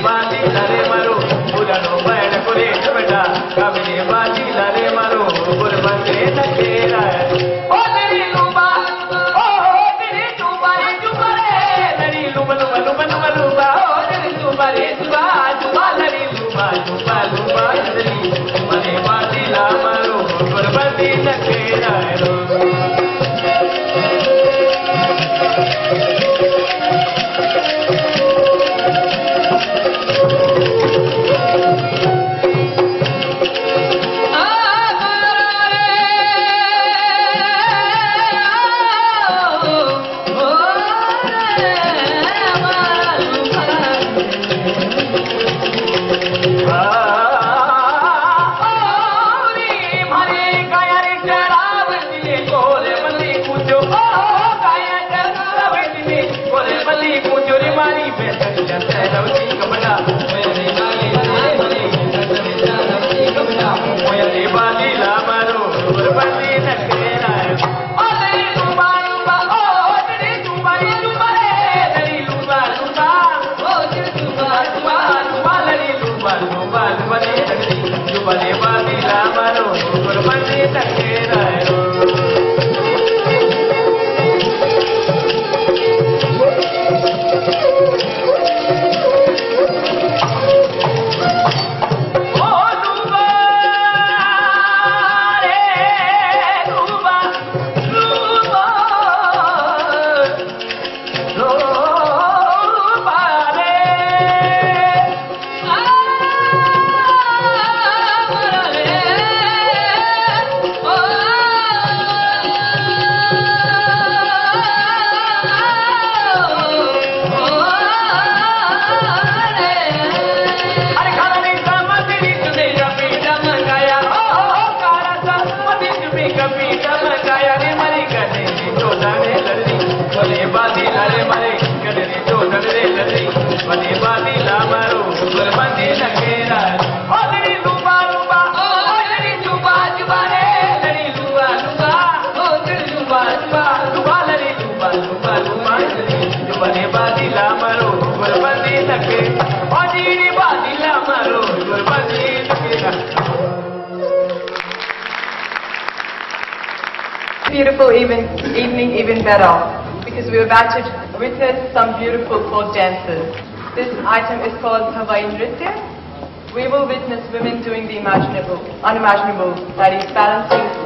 बाजी लरे मारो बुलनो बैठ कुरे बेटा कबने बाजी लरे मारो गुरबते नकेरा ओ तेरी लुबा ओ तेरी लुबा रे जुबा रे तेरी लुबा लुबा लुबा लुबा लुबा ओ तेरी लुबा रे जुबा जुबा तेरी लुबा जुबा लुबा तेरी कबने बाजी ला मारो गुरबते नकेरा Beautiful evening even better, because we're about to witness some beautiful folk dances. This item is called Hawaii Nritya. We will witness women doing the unimaginable, that is balancing